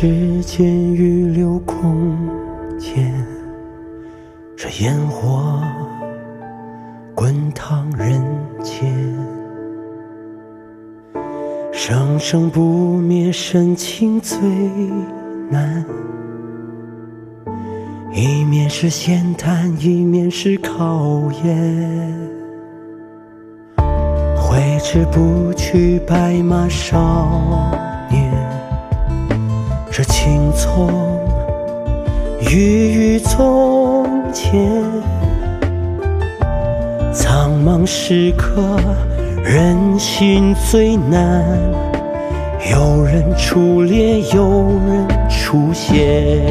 时间预留空间，这烟火滚烫人间，生生不灭，深情最难。一面是闲谈，一面是考验。挥之不去，白马少年。这青葱郁郁从前，苍茫时刻，人心最难。有人出列，有人出现。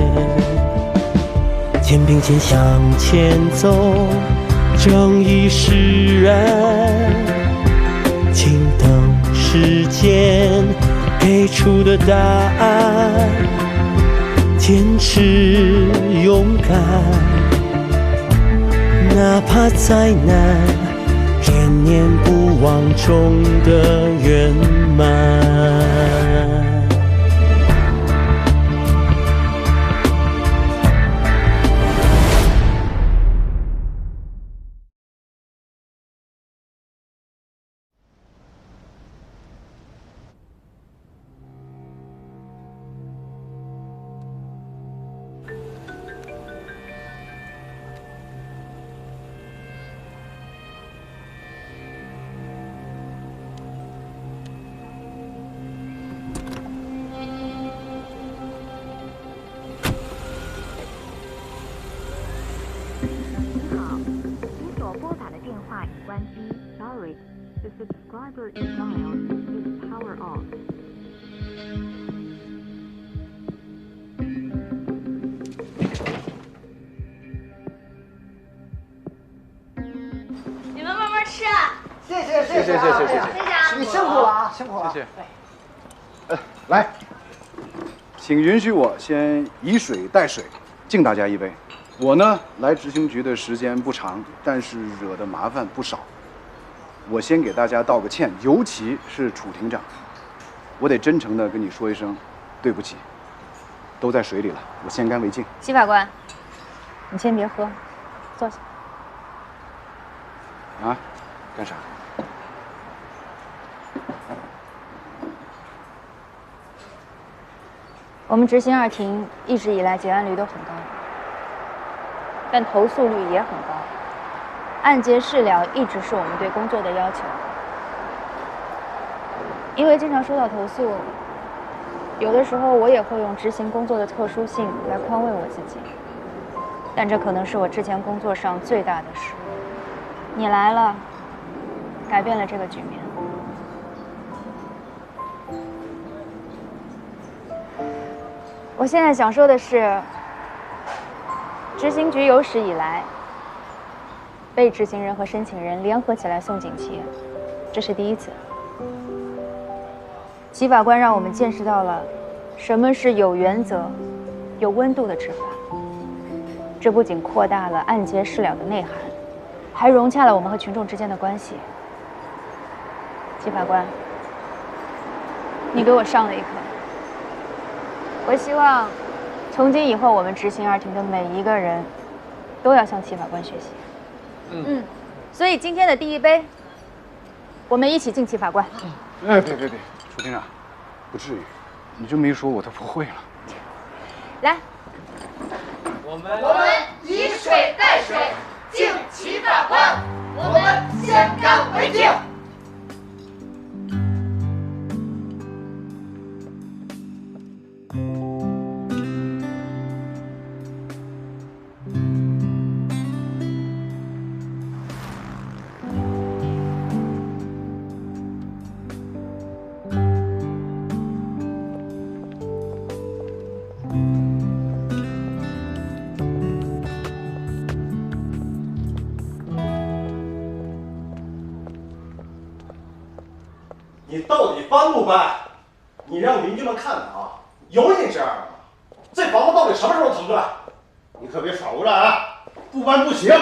肩并肩向前走，正义使然。静等时间给出的答案，坚持勇敢，哪怕再难，念念不忘中的圆满。The subscriber is dialed is power off. 你们慢慢吃啊！谢谢，你辛苦了啊，辛苦了。谢谢。来，请允许我先以水代水，敬大家一杯。我呢，来执行局的时间不长，但是惹的麻烦不少。我先给大家道个歉，尤其是楚庭长，我得真诚地跟你说一声对不起。都在水里了，我先干为敬。席法官，你先别喝，坐下。啊，干啥？我们执行二庭一直以来结案率都很高，但投诉率也很高。案结事了一直是我们对工作的要求。因为经常收到投诉，有的时候我也会用执行工作的特殊性来宽慰我自己，但这可能是我之前工作上最大的失误。你来了，改变了这个局面。我现在想说的是，执行局有史以来，被执行人和申请人联合起来送锦旗，这是第一次。席法官让我们见识到了什么是有原则、有温度的执法。这不仅扩大了案结事了的内涵，还融洽了我们和群众之间的关系。席法官，你给我上了一课。我希望从今以后，我们执行二庭的每一个人都要向齐法官学习。所以今天的第一杯，我们一起敬齐法官。哎，别，楚庭长，不至于，你这么一说，我都不会了。来，我们以水代水，敬齐法官，我们先干为敬。你到底搬不搬？你让邻居们看看啊，有你这样的吗？这房子到底什么时候腾出来？你可别耍无赖啊！不搬不行。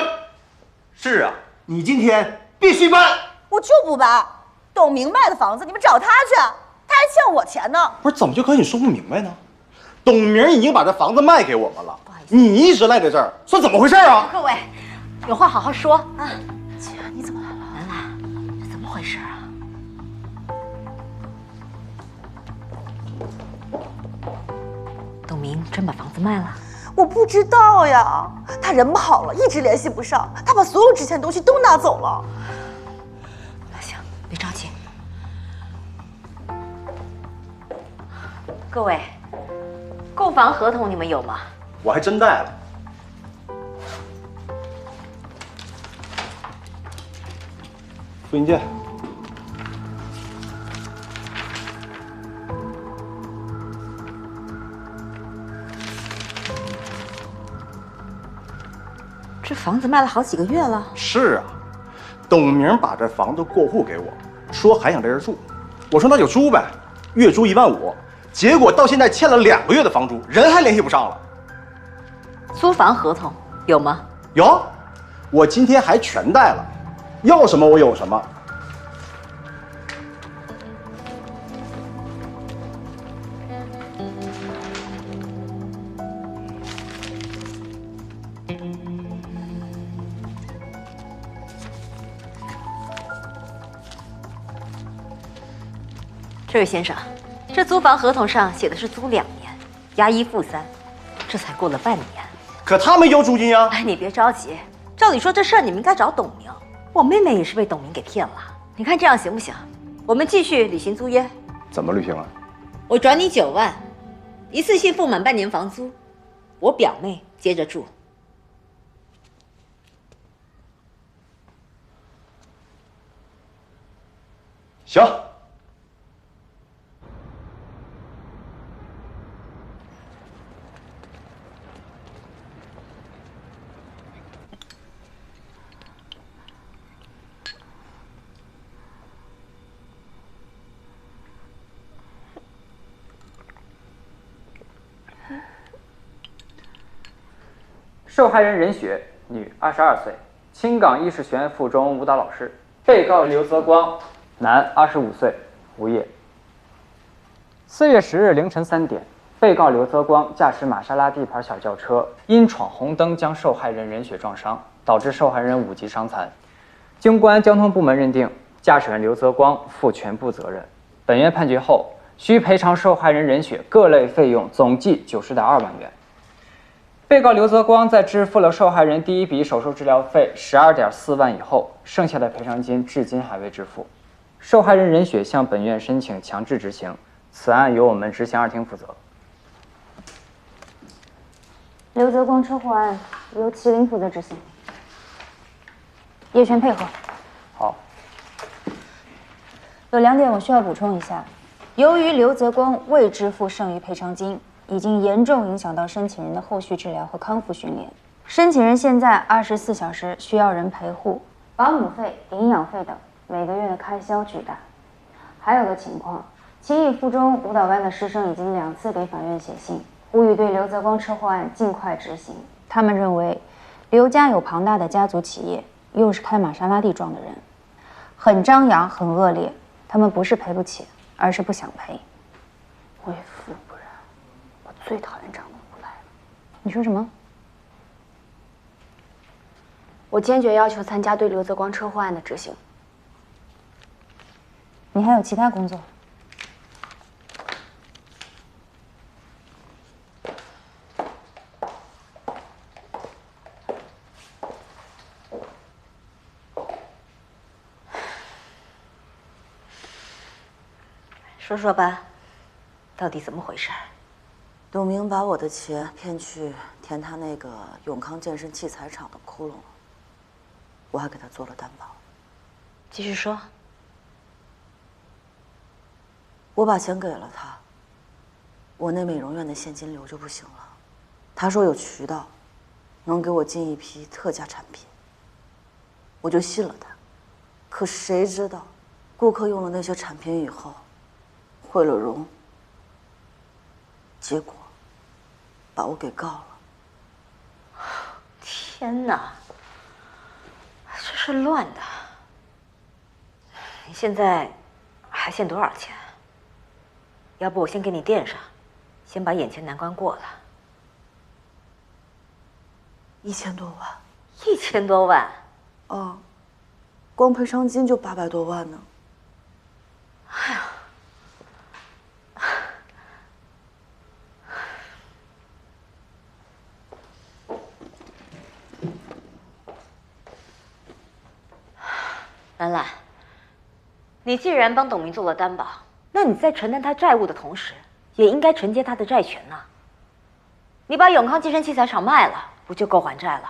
是啊，你今天必须搬。我就不搬，董明白的房子你们找他去，他还欠我钱呢。不是，怎么就跟你说不明白呢？董明已经把这房子卖给我们了，你一直赖在这儿，说怎么回事啊？各位，有话好好说啊！姐，你怎么来了？兰兰，这怎么回事啊？董明真把房子卖了？我不知道呀，他人跑了，一直联系不上，他把所有值钱东西都拿走了。那行，别着急。各位，购房合同你们有吗？我还真带了。复印件。这房子卖了好几个月了。是啊，董明把这房子过户给我，说还想在这儿住。我说那就租呗，月租15000，结果到现在欠了2个月的房租，人还联系不上了。租房合同有吗？有，我今天还全带了，要什么我有什么。这位先生，这租房合同上写的是租2年，押1付3，这才过了半年。可他没交租金呀！哎，你别着急，照理说这事儿你们应该找董明，我妹妹也是被董明给骗了。你看这样行不行？我们继续履行租约。怎么履行啊？我转你9万，一次性付满半年房租，我表妹接着住。行。受害人任雪，女，22岁，青港伊势学院附中舞蹈老师。被告刘泽光，男，25岁，无业。4月10日凌晨3点，被告刘泽光驾驶玛莎拉蒂牌小轿车，因闯红灯将受害人任雪撞伤，导致受害人5级伤残。经公安交通部门认定，驾驶员刘泽光负全部责任。本院判决后，需赔偿受害人任雪各类费用总计90.2万元。被告刘泽光在支付了受害人第一笔手术治疗费12.4万以后，剩下的赔偿金至今还未支付。受害人任雪向本院申请强制执行，此案由我们执行2厅负责。刘泽光车祸案由麒麟负责执行，叶璇配合。好。有2点我需要补充一下，由于刘泽光未支付剩余赔偿金，已经严重影响到申请人的后续治疗和康复训练。申请人现在24小时需要人陪护，保姆费、营养费等每个月的开销巨大。还有个情况，青艺附中舞蹈班的师生已经2次给法院写信，呼吁对刘泽光车祸案尽快执行。他们认为，刘家有庞大的家族企业，又是开玛莎拉蒂撞的人，很张扬，很恶劣。他们不是赔不起，而是不想赔。为富不仁，我最讨厌这样的无赖了。你说什么？我坚决要求参加对刘泽光车祸案的执行。你还有其他工作？说说吧，到底怎么回事？董明把我的钱骗去填他那个永康健身器材厂的窟窿了，我还给他做了担保。继续说。我把钱给了他，我那美容院的现金流就不行了。他说有渠道，能给我进一批特价产品，我就信了他。可谁知道，顾客用了那些产品以后，毁了容，结果把我给告了。天哪，这是乱的！你现在还欠多少钱？要不我先给你垫上，先把眼前难关过了。1000多万，1000多万。啊，光赔偿金就800多万呢。哎呀，兰兰，你既然帮董明做了担保，那你在承担他债务的同时，也应该承接他的债权呐。你把永康健身器材厂卖了，不就够还债了？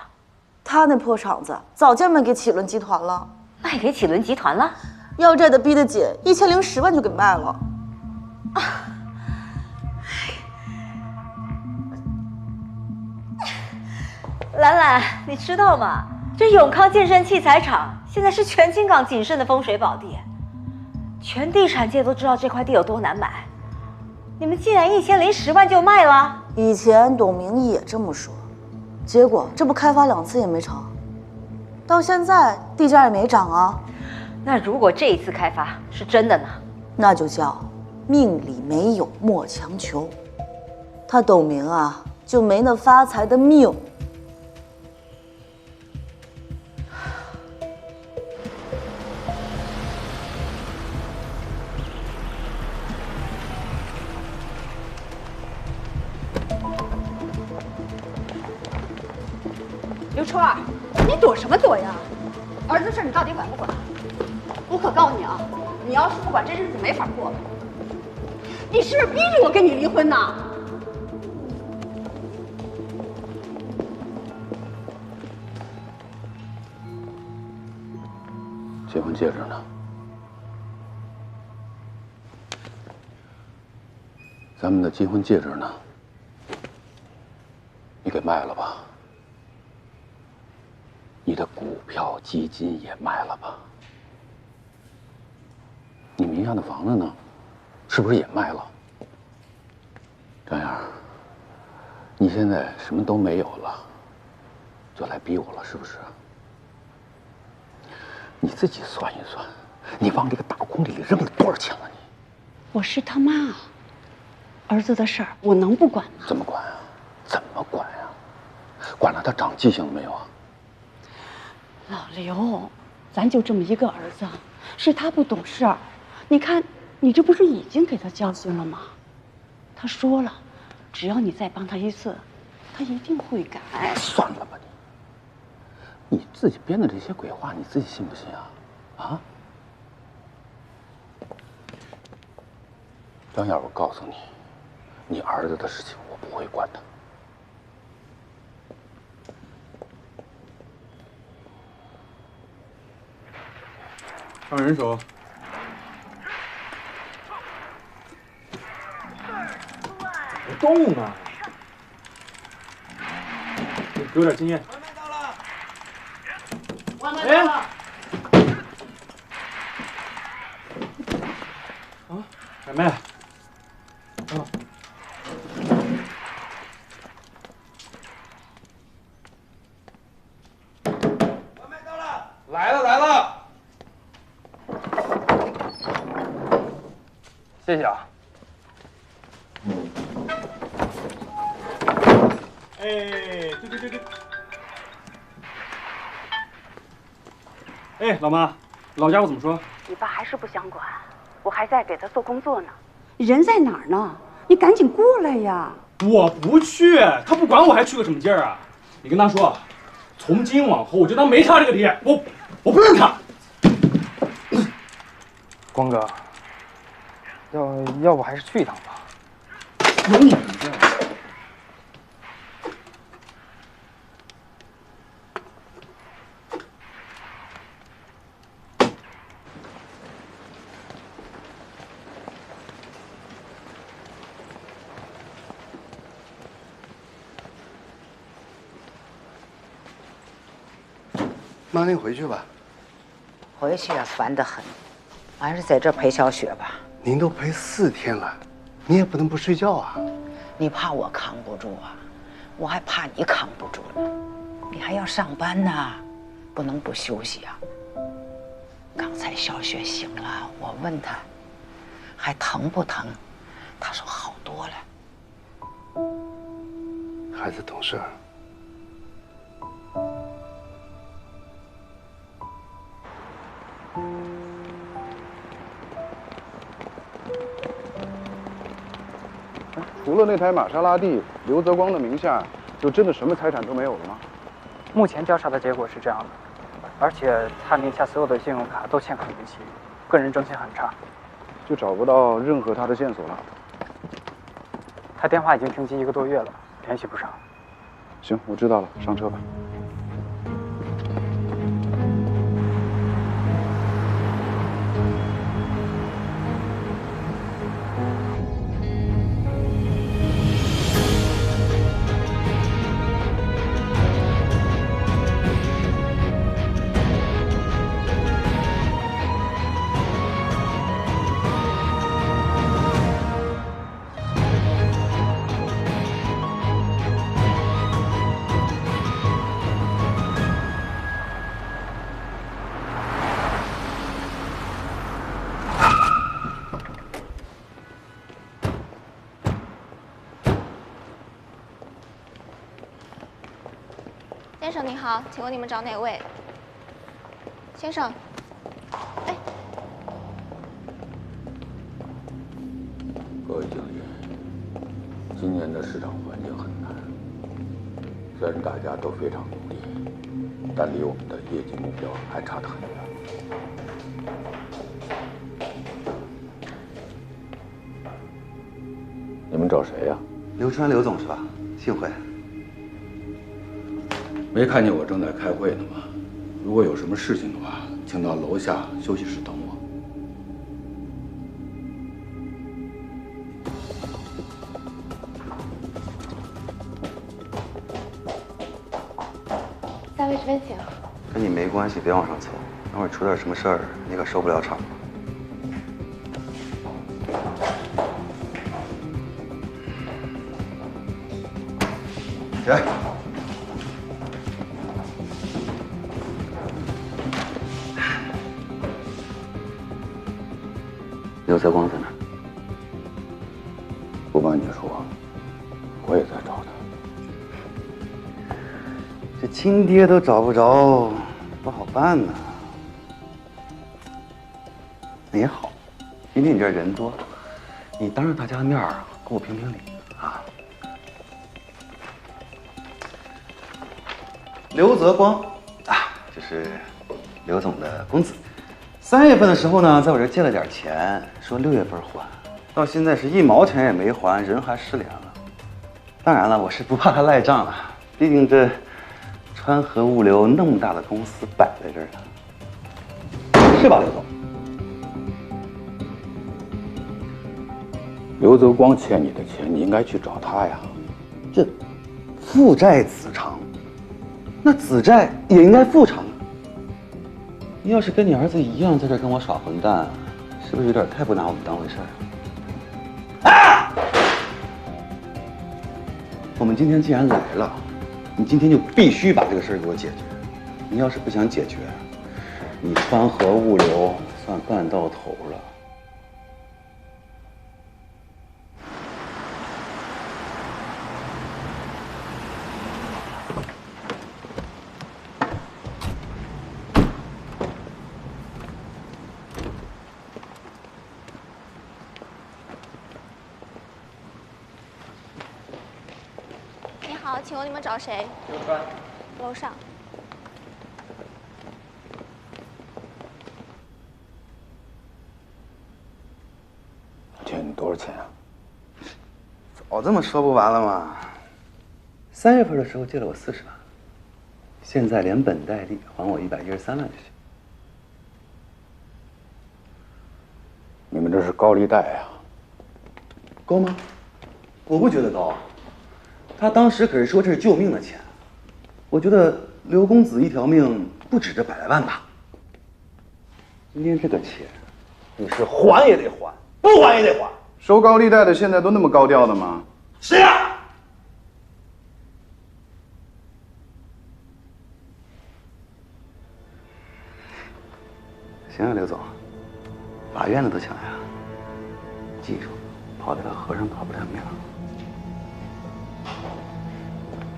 他那破厂子早就卖给启伦集团了，卖给启伦集团了？要债的逼得紧，1010万就给卖了。兰兰，你知道吗？这永康健身器材厂现在是全京港仅剩的风水宝地，全地产界都知道这块地有多难买。你们竟然1010万就卖了？以前董明也这么说，结果这不开发2次也没成，到现在地价也没涨啊。那如果这一次开发是真的呢？那就叫命里没有莫强求。他董明啊，就没那发财的命。刘初儿，你躲什么躲呀？儿子事你到底管不管？我可告诉你啊，你要是不管，这日子没法过了。你是不是逼着我跟你离婚呢？结婚戒指呢？咱们的结婚戒指呢？你给卖了吧？你的股票基金也卖了吧？你名下的房子呢？是不是也卖了？张燕，你现在什么都没有了，就来逼我了，是不是？你自己算一算，你往这个大筐里扔了多少钱了？你，我是他妈，儿子的事儿我能不管吗？怎么管啊？怎么管呀？管了他长记性了没有啊？老刘，咱就这么一个儿子，是他不懂事儿。你看，你这不是已经给他教训了吗？他说了，只要你再帮他一次，他一定会改。算了吧你自己编的这些鬼话，你自己信不信啊？啊？张燕，我告诉你，你儿子的事情我不会管的。上人手。别动啊！给我点经验。外卖到了。啊，买卖。啊。外卖到了。来了来了。谢谢啊。哎，对。哎，老妈，老家伙怎么说？你爸还是不想管，我还在给他做工作呢。人在哪儿呢？你赶紧过来呀！我不去，他不管我还去个什么劲儿啊？你跟他说，从今往后我就当没他这个爹，我不认他。光哥，要不还是去一趟吧？有你什么事？妈，您回去吧。回去啊，烦得很，还是在这陪小雪吧。您都陪4天了，你也不能不睡觉啊。你怕我扛不住啊？我还怕你扛不住呢。你还要上班呢，不能不休息啊。刚才小雪醒了，我问她还疼不疼，她说好多了。孩子懂事儿。除了那台玛莎拉蒂，刘泽光的名下就真的什么财产都没有了吗？目前调查的结果是这样的，而且他名下所有的信用卡都欠款逾期，个人征信很差，就找不到任何他的线索了。他电话已经停机1个多月了，联系不上。行，我知道了，上车吧。先生您好，请问你们找哪位？先生，哎，各位经理，今年的市场环境很难，虽然大家都非常努力，但离我们的业绩目标还差得很远。你们找谁呀？刘川，刘总是吧？幸会。没看见我正在开会呢吗？如果有什么事情的话，请到楼下休息室等我。3位这边请。跟你没关系，别往上凑。等会儿出点什么事儿，你可收不了场。来。刘泽光在哪儿？不瞒你说，我也在找他。这亲爹都找不着，不好办呢。也好，今天你这儿人多，你当着大家的面儿给我评评理啊。刘泽光啊，这是刘总的公子。3月份的时候呢，在我这儿借了点钱，说6月份还，到现在是1毛钱也没还，人还失联了。当然了，我是不怕他赖账了，毕竟这川河物流那么大的公司摆在这儿呢，是吧，刘总？刘泽光欠你的钱，你应该去找他呀。这父债子偿，那子债也应该父偿啊。你要是跟你儿子一样在这跟我耍混蛋，是不是有点太不拿我们当回事儿？啊！我们今天既然来了，你今天就必须把这个事儿给我解决。你要是不想解决，你川河物流算干到头了。好，请问你们找谁？刘川。楼上。欠你多少钱啊？早这么说不完了吗？3月份的时候借了我40万，现在连本带利还我113万就行。你们这是高利贷呀？高吗？我不觉得高。他当时可是说这是救命的钱，我觉得刘公子一条命不止这100来万吧。今天这个钱，你是还也得还，不还也得还。收高利贷的现在都那么高调的吗？是啊。行啊，刘总，法院的都抢呀。记住，跑得了和尚跑不了庙。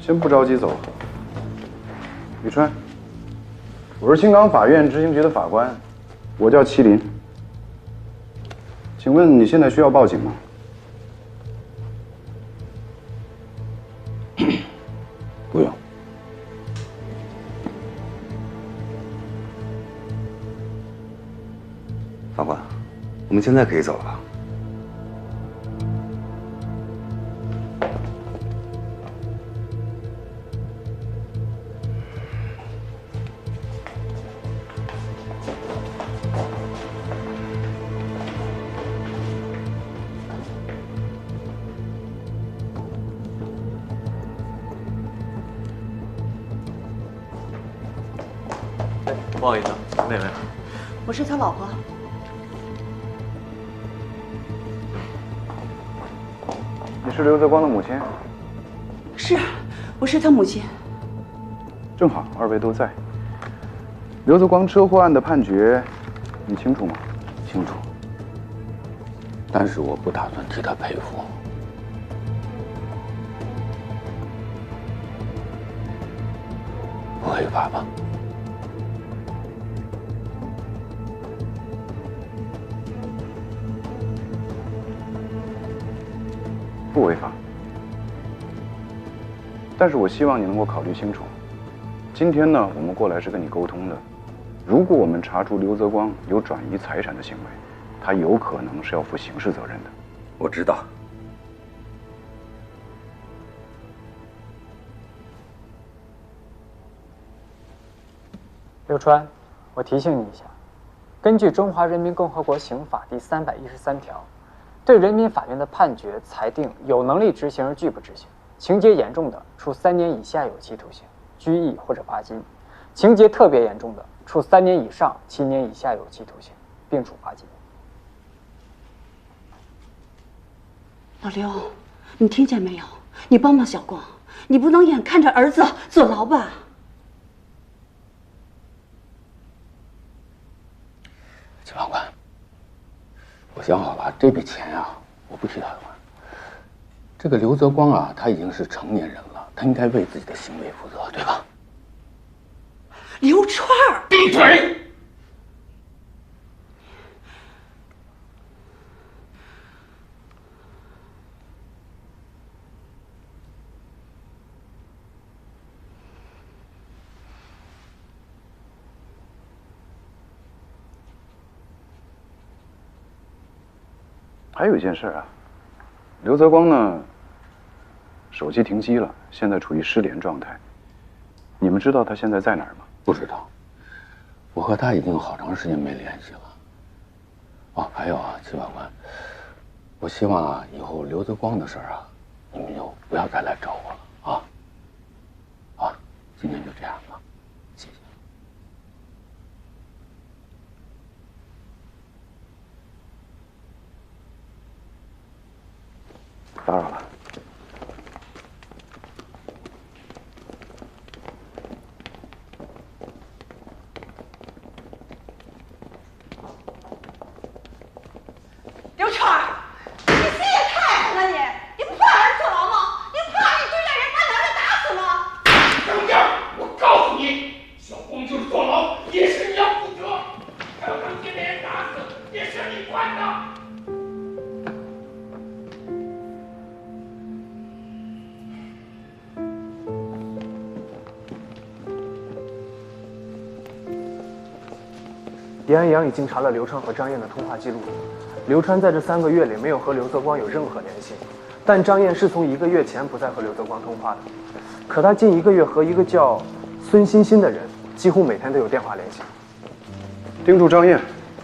先不着急走。宇川，我是青冈法院执行局的法官，我叫麒麟。请问你现在需要报警吗？不用。法官，我们现在可以走了。不好意思，妹妹，我是他老婆。你是刘泽光的母亲？是，我是他母亲。正好，二位都在。刘泽光车祸案的判决，你清楚吗？清楚。但是我不打算替他赔付。不违法吧？不违法，但是我希望你能够考虑清楚。今天呢，我们过来是跟你沟通的。如果我们查出刘泽光有转移财产的行为，他有可能是要负刑事责任的。我知道。刘川，我提醒你一下，根据《中华人民共和国刑法》第313条。对人民法院的判决裁定有能力执行而拒不执行，情节严重的，处3年以下有期徒刑、拘役或者罚金；情节特别严重的，处3年以上7年以下有期徒刑，并处罚金。老刘，你听见没有？你帮帮小光，你不能眼看着儿子坐牢吧？秦法官。我想好了，这笔钱啊，我不替他还。这个刘泽光啊，他已经是成年人了，他应该为自己的行为负责，对吧？刘川儿，闭嘴！还有一件事啊，刘泽光呢，手机停机了，现在处于失联状态。你们知道他现在在哪儿吗？不知道，我和他已经好长时间没联系了。哦，还有啊，秦法官，我希望啊，以后刘泽光的事儿啊，你们就不要再来找我了啊。啊，今天就这样了，谢谢。打扰了。刘川，你心也太狠了你！你不怕儿子坐牢吗？你不怕你追着人把男人打死吗？等点，我告诉你，小光就是坐牢，也是你要负责。还有他们被人打死，也是你管的。延安阳已经查了刘川和张燕的通话记录。刘川在这3个月里没有和刘泽光有任何联系，但张燕是从1个月前不再和刘泽光通话的。可他近1个月和一个叫孙欣欣的人几乎每天都有电话联系。盯住张燕，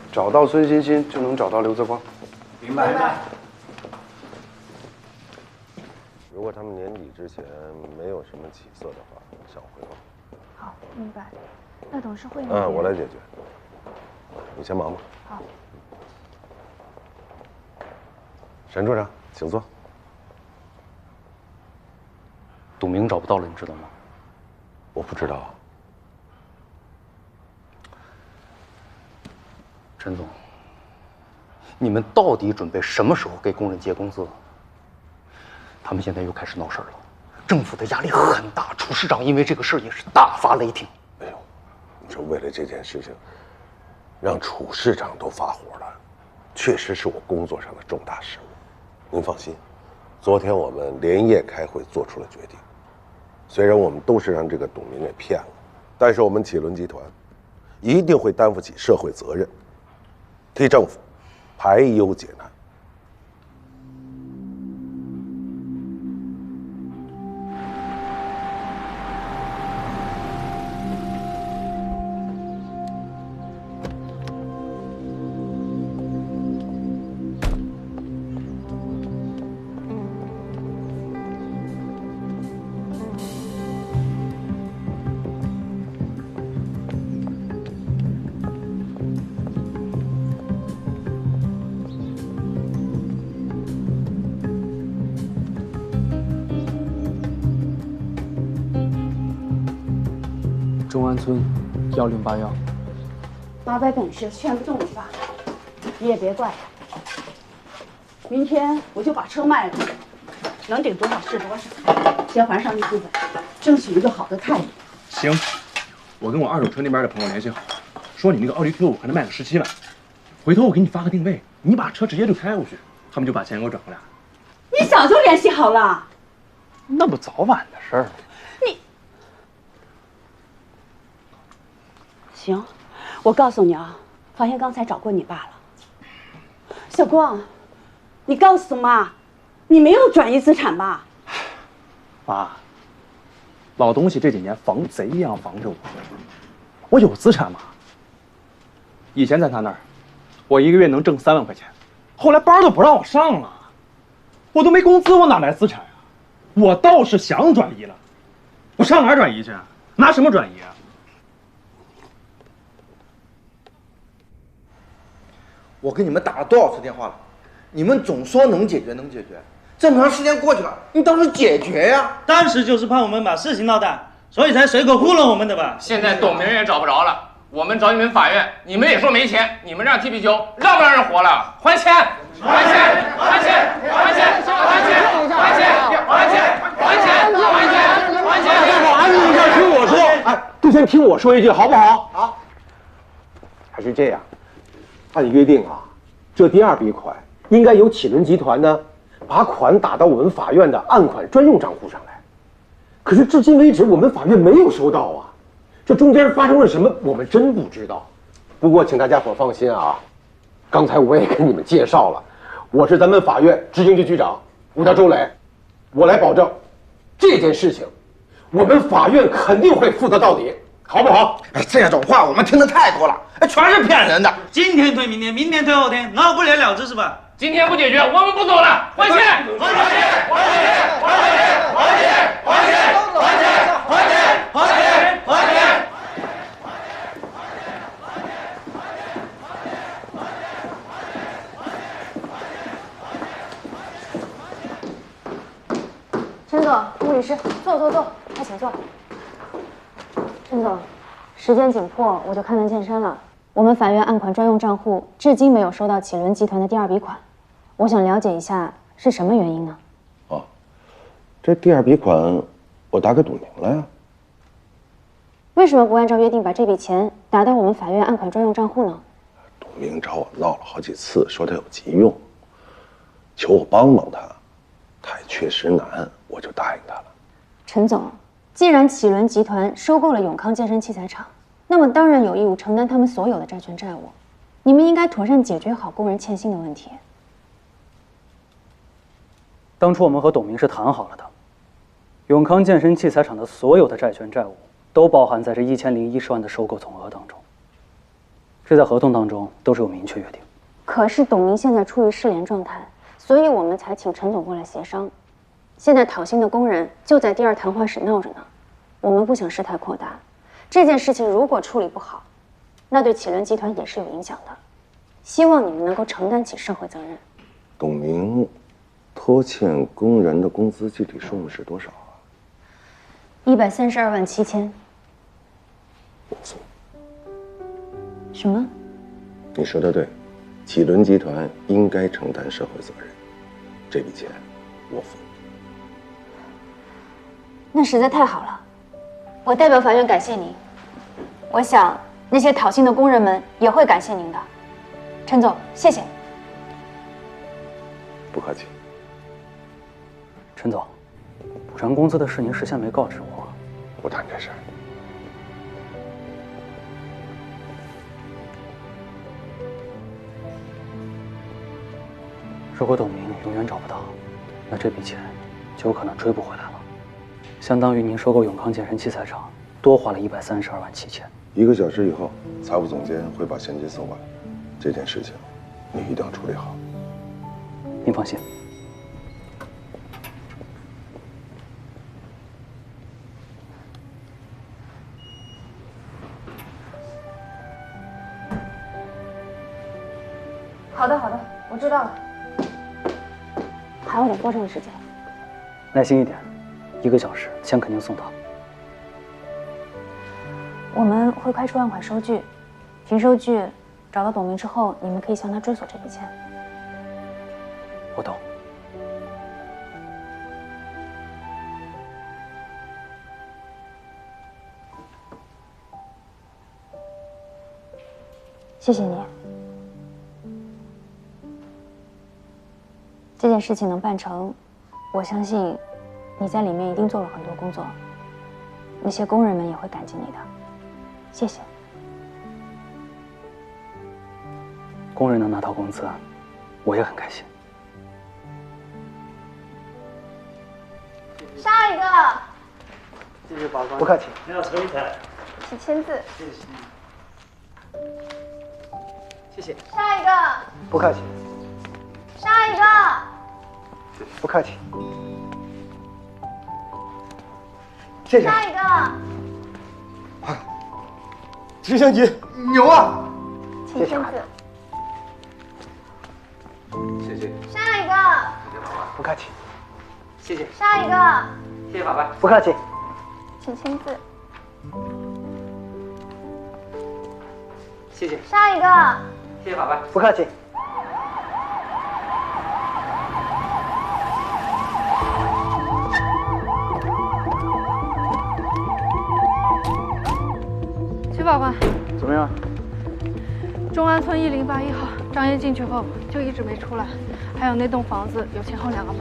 找到孙欣欣就能找到刘泽光。明白。如果他们年底之前没有什么起色的话，想回报。好，明白。那董事会呢？我来解决。你先忙吧。好。沈处长，请坐。董明找不到了，你知道吗？我不知道。陈总，你们到底准备什么时候给工人结工资？他们现在又开始闹事儿了，政府的压力很大，楚市长因为这个事儿也是大发雷霆。哎呦，你说为了这件事情，让楚市长都发火了，确实是我工作上的重大失误。您放心，昨天我们连夜开会做出了决定。虽然我们都是让这个董明给骗了，但是我们启伦集团一定会担负起社会责任，替政府排忧解难。中安村1081。八百本事劝不动你吧，你也别怪我。明天我就把车卖了，能顶多少是多少，先还上一部分，争取一个好的态度。行，我跟我二手车那边的朋友联系好，说你那个奥迪 Q5还能卖个17万，回头我给你发个定位，你把车直接就开过去，他们就把钱给我转回来。你早就联系好了，那不早晚的事儿吗？行，我告诉你啊，法院刚才找过你爸了。小光，你告诉妈，你没有转移资产吧？妈，老东西这几年防贼一样防着我，我有资产吗？以前在他那儿，我一个月能挣3万块钱，后来班都不让我上了，我都没工资，我哪来资产啊？我倒是想转移了，我上哪儿转移去？拿什么转移啊？我跟你们打了多少次电话了？你们总说能解决，能解决。这么长时间过去了，你倒是解决呀！当时就是怕我们把事情闹大，所以才随口糊弄我们的吧？现在董明也找不着了，我们找你们法院，你们也说没钱，你们让踢皮球，让不让人活了？还钱！还钱！还钱！还钱！还钱！还钱！还钱！还钱！还钱！还钱！大伙安静一下，听我说。哎，都先听我说一句，好不好？啊，还是这样。按约定啊，这第2笔款应该由启伦集团呢把款打到我们法院的案款专用账户上来。可是至今为止，我们法院没有收到啊，这中间发生了什么，我们真不知道。不过请大家伙放心啊，刚才我也跟你们介绍了，我是咱们法院执行局局长，我叫周磊，我来保证这件事情，我们法院肯定会负责到底。好不好？哎，这种话我们听得太多了，哎，全是骗人的。今天推明天，明天推后天，闹不了了之是吧？今天不解决，我们不走了，还钱！还钱！还钱！还钱！还钱！还钱！还钱！还钱！还钱！还钱！陈总，穆律师，坐，快请坐。陈总，时间紧迫，我就开门见山了。我们法院案款专用账户至今没有收到启伦集团的第2笔款，我想了解一下是什么原因呢？哦，这第2笔款我打给董明了呀。为什么不按照约定把这笔钱打到我们法院案款专用账户呢？董明找我闹了好几次，说他有急用，求我帮帮他，他也确实难，我就答应他了。陈总，既然启伦集团收购了永康健身器材厂，那么当然有义务承担他们所有的债权债务。你们应该妥善解决好工人欠薪的问题。当初我们和董明是谈好了的，永康健身器材厂的所有的债权债务都包含在这1010万的收购总额当中，这在合同当中都是有明确约定。可是董明现在处于失联状态，所以我们才请陈总过来协商。现在讨薪的工人就在第2谈话室闹着呢，我们不想事态扩大。这件事情如果处理不好，那对启伦集团也是有影响的。希望你们能够承担起社会责任。董明拖欠工人的工资具体数目是多少啊？132万7千。我付。什么？你说的对，启伦集团应该承担社会责任，这笔钱我付。那实在太好了，我代表法院感谢您。我想那些讨薪的工人们也会感谢您的。陈总，谢谢。不客气。陈总，补偿工资的事您事先没告知我。不谈这事儿。如果董明永远找不到，那这笔钱就有可能追不回来了，相当于您收购永康健身器材厂多花了132万7千。1个小时以后，财务总监会把现金送过来。这件事情你一定要处理好。您放心。好的，好的，我知道了。还有点多长时间？耐心一点，1个小时，钱肯定送到。我们会开出案款收据，凭收据找到董明之后，你们可以向他追索这笔钱。我懂。谢谢你。这件事情能办成，我相信你在里面一定做了很多工作，那些工人们也会感激你的。谢谢。工人能拿到工资，我也很开心。下一个，谢谢法官。不客气。还要抽一台，请签字。谢谢。谢谢。下一个，不客气。下一个，不客气。谢谢。下一个，直升机牛啊！请签字。谢谢。下一个，不客气。谢谢。下一个，谢谢法官。不客气。请签字。谢谢。下一个，谢谢法官。不客气。徐法官，怎么样？中安村1081号，张烨进去后就一直没出来，还有那栋房子有前后2个门。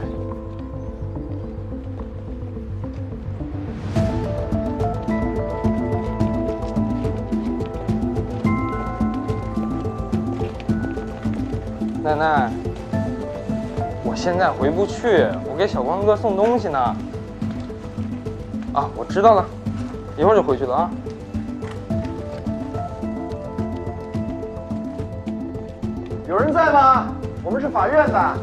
奶奶，我现在回不去，我给小光哥送东西呢。啊，我知道了，一会儿就回去了啊。有人在吗？我们是法院的。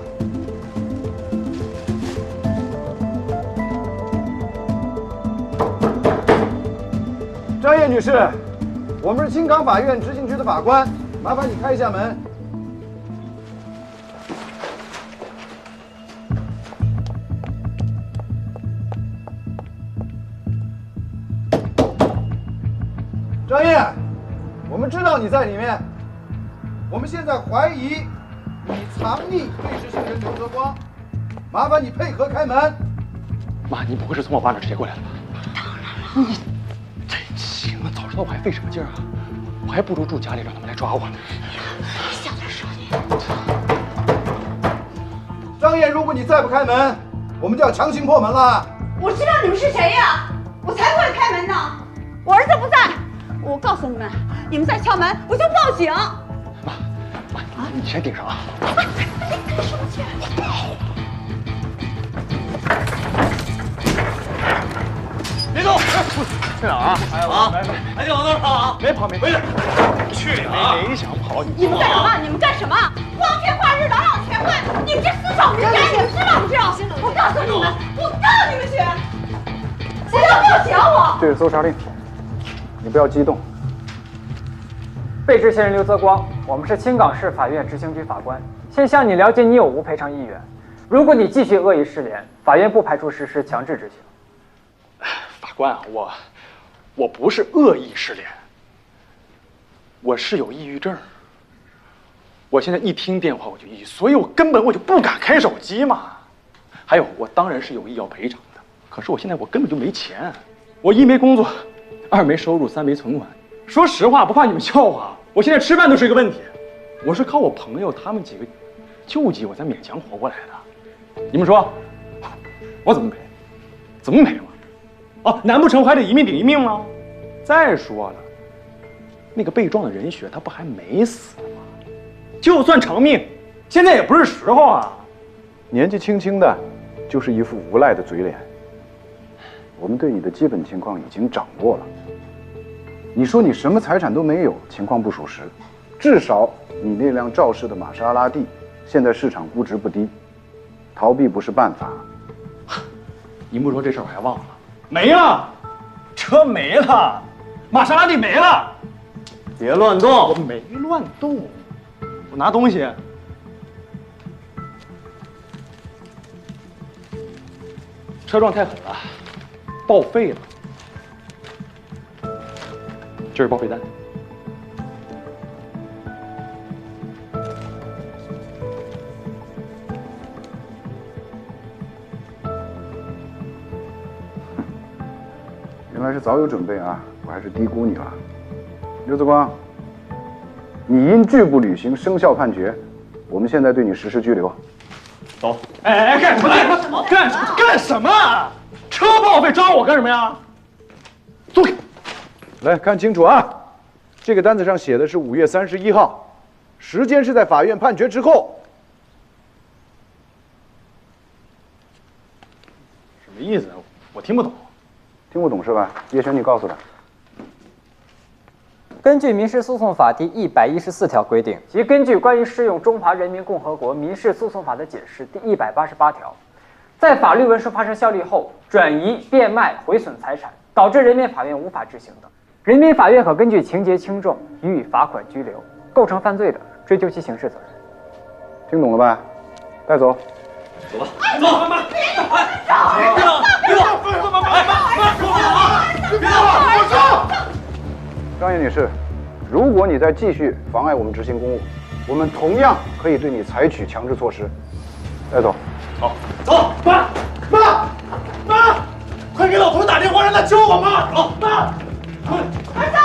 张烨女士，我们是青冈法院执行局的法官，麻烦你开一下门。张烨，我们知道你在里面。我们现在怀疑你藏匿被执行人刘泽光，麻烦你配合开门。妈，你不会是从我爸那直接过来的吧？当然了，你真行啊！早知道我还费什么劲儿啊！我还不如住家里让他们来抓我呢。小点声音。张烨，如果你再不开门，我们就要强行破门了。我知道你们是谁呀，我才不会开门呢。我儿子不在，我告诉你们，你们再敲门，我就报警。你先顶上啊！你干什么去？我跑。别动！去哪儿啊？还想往那儿跑啊？没跑，没回来。去啊！没想跑，你们干什么？你们干什么？光天化日，朗朗乾坤！你们这私闯民宅，你们知道不知道？我告诉你们，我告你们去！谁要报警我？这是搜查令，你不要激动。被执行人刘泽光，我们是青冈市法院执行局法官，先向你了解你有无赔偿意愿。如果你继续恶意失联，法院不排除实施强制执行。法官啊，我不是恶意失联，我是有抑郁症。我现在一听电话我就抑郁，所以我根本就不敢开手机嘛。还有，我当然是有意要赔偿的。可是我现在根本就没钱，我一没工作，二没收入，三没存款。说实话，不怕你们笑话，我现在吃饭都是一个问题。我是靠我朋友他们几个救济我才勉强活过来的。你们说，我怎么赔？怎么赔嘛？哦，难不成我还得一命抵一命吗？再说了，那个被撞的人雪他不还没死吗？就算偿命，现在也不是时候啊。年纪轻轻的，就是一副无赖的嘴脸。我们对你的基本情况已经掌握了。你说你什么财产都没有，情况不属实。至少你那辆肇事的玛莎拉蒂，现在市场估值不低，逃避不是办法。您不说这事儿我还忘了，没了，车没了，玛莎拉蒂没了。别乱动！我没乱动，我拿东西。车撞太狠了，报废了。这是报废单。原来是早有准备啊，我还是低估你了。刘泽光，你因拒不履行生效判决，我们现在对你实施拘留。走。哎，干什么？干什么？车报废抓我干什么呀？坐开。来看清楚啊，这个单子上写的是5月31号，时间是在法院判决之后。什么意思？我听不懂。听不懂是吧？叶璇，你告诉他。根据民事诉讼法第114条规定，及根据关于适用中华人民共和国民事诉讼法的解释第188条，在法律文书发生效力后，转移、变卖、毁损财产，导致人民法院无法执行的，人民法院可根据情节轻重予以罚款、拘留；构成犯罪的，追究其刑事责任。听懂了吧？带走。走吧，走，妈妈，别动，别动，别动，妈妈，别动，我走。张燕女士，如果你再继续妨碍我们执行公务，我们同样可以对你采取强制措施。带走。好，走，妈，快给老头打电话，让他救我妈。走，妈。儿子，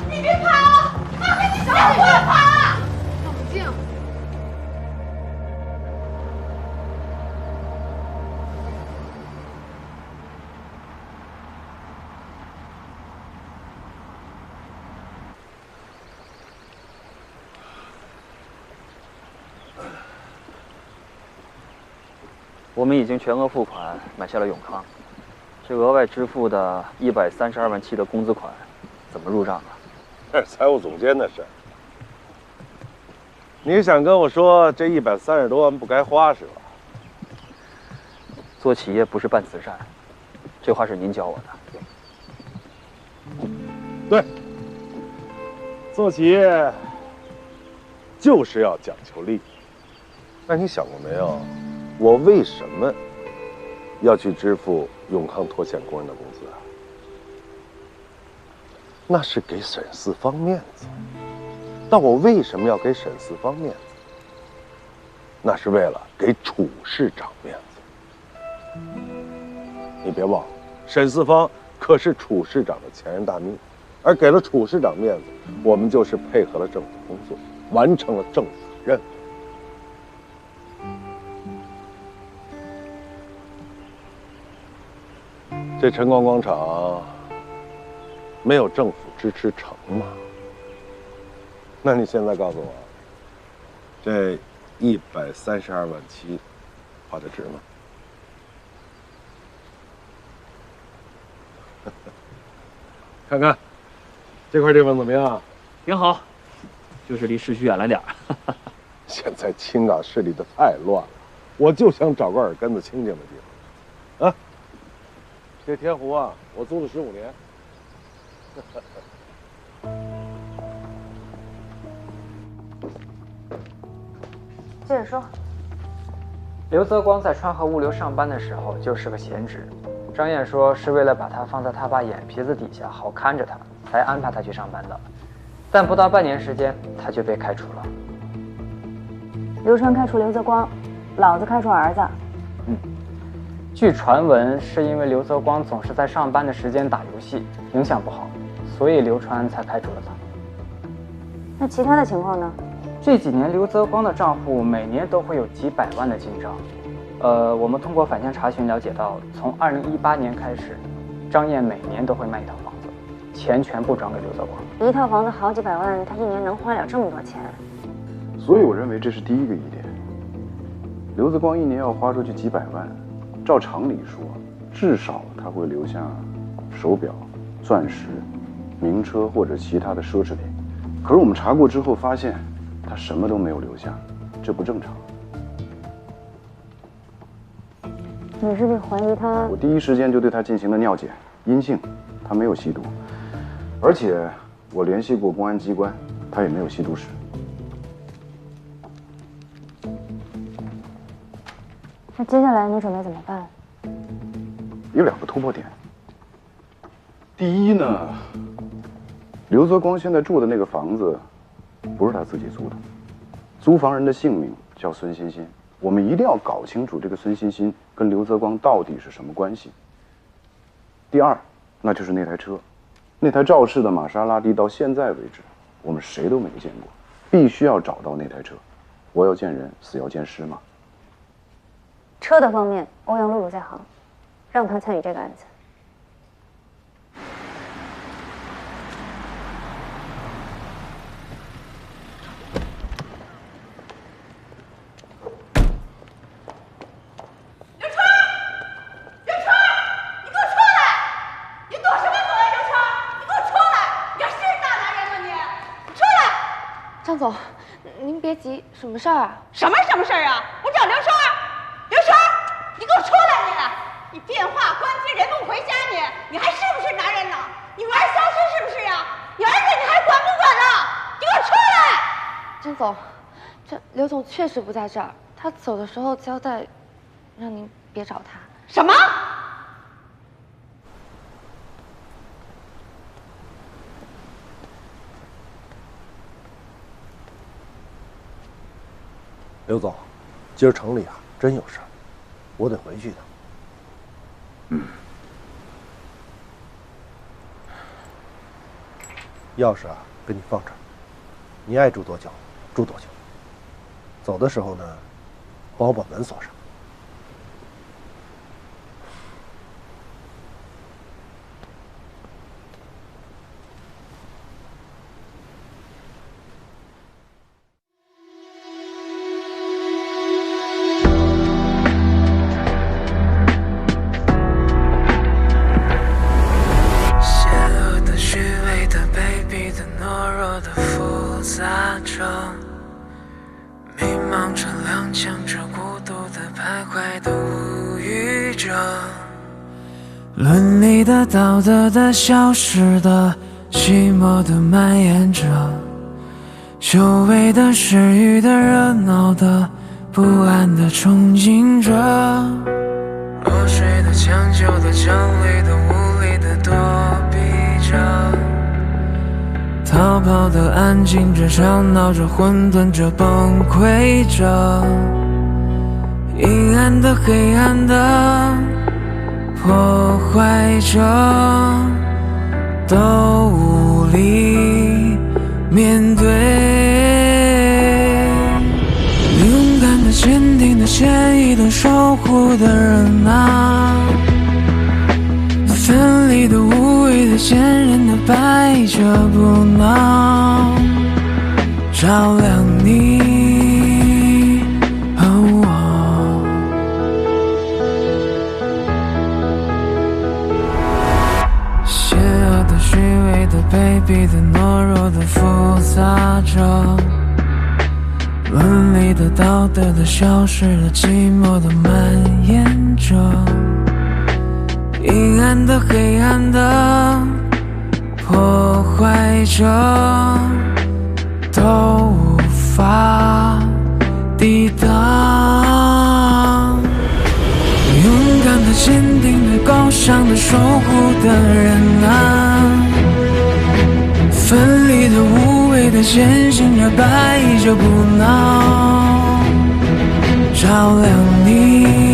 你别跑，妈跟你说你不要跑。冷静。我们已经全额付款买下了永康，这额外支付的132万7的工资款，怎么入账啊？那是财务总监的事儿。你想跟我说这130多万不该花是吧？做企业不是办慈善，这话是您教我的。对，做企业就是要讲求利益。那你想过没有？我为什么要去支付永康脱险工人的工资啊？那是给沈四方面子。但我为什么要给沈四方面子？那是为了给楚市长面子。你别忘了，沈四方可是楚市长的前任大秘，而给了楚市长面子，我们就是配合了政府工作，完成了政府任务。这晨光广场没有政府支持成吗？那你现在告诉我，这132万7花的值吗？看看这块地方怎么样？挺好，就是离市区远了点儿。现在青冈市里的太乱了，我就想找个耳根子清净的地方。啊，这天湖啊，我租了15年。接着说。刘泽光在川河物流上班的时候就是个闲职，张燕说是为了把他放在他爸眼皮子底下好看着他，才安排他去上班的。但不到半年时间，他就被开除了。刘川开除刘泽光，老子开除儿子。据传闻，是因为刘泽光总是在上班的时间打游戏，影响不好，所以刘川才开除了他。那其他的情况呢？这几年刘泽光的账户每年都会有几百万的进账。我们通过反向查询了解到，从2018年开始，张燕每年都会卖一套房子，钱全部转给刘泽光。一套房子好几百万，他一年能花了这么多钱？所以我认为这是第一个疑点。刘泽光一年要花出去几百万，照常理说，至少他会留下手表、钻石、名车或者其他的奢侈品。可是我们查过之后发现，他什么都没有留下，这不正常。你是不是怀疑他？我第一时间就对他进行了尿检，阴性，他没有吸毒，而且我联系过公安机关，他也没有吸毒史。那接下来你准备怎么办？有2个突破点。第一呢，刘泽光现在住的那个房子，不是他自己租的，租房人的姓名叫孙欣欣。我们一定要搞清楚这个孙欣欣跟刘泽光到底是什么关系。第二，那就是那台车，那台肇事的玛莎拉蒂到现在为止，我们谁都没见过，必须要找到那台车。活要见人，死要见尸嘛。车的方面，欧阳露露在行，让他参与这个案子。张总，您别急，什么事儿啊？什么事儿啊？我找刘川，刘川，你给我出来！你变化关机，人不回家，你还是不是男人呢？女儿消失是不是呀？你儿子你还管不管了？你给我出来！张总，这刘总确实不在这儿，他走的时候交代，让您别找他。什么？刘总，今儿城里啊真有事儿，我得回去的。钥匙啊，给你放这儿，你爱住多久住多久。走的时候呢，帮我把门锁上。伦理的、道德的、消失的、寂寞的蔓延着，久违的、失语的、热闹的、不安的憧憬着，落水的、抢救的、奖励的、无力的躲避着，逃跑的、安静着、吵闹着、混沌着、崩溃着，阴暗的、黑暗的破坏着，都无力面对。勇敢的、坚定的、坚毅的、守护的人啊，分离的、无畏的、坚韧的，摆着不闹，照亮你和我。邪恶的、虚伪的、卑鄙的、懦弱的，复杂着，伦理的、道德的、消失的、寂寞的蔓延着，阴暗的、黑暗的破坏着，都无法抵挡。勇敢的、坚定的、高尚的、守护的人啊，分离的、无畏的、前行着、摆着不闹，照亮你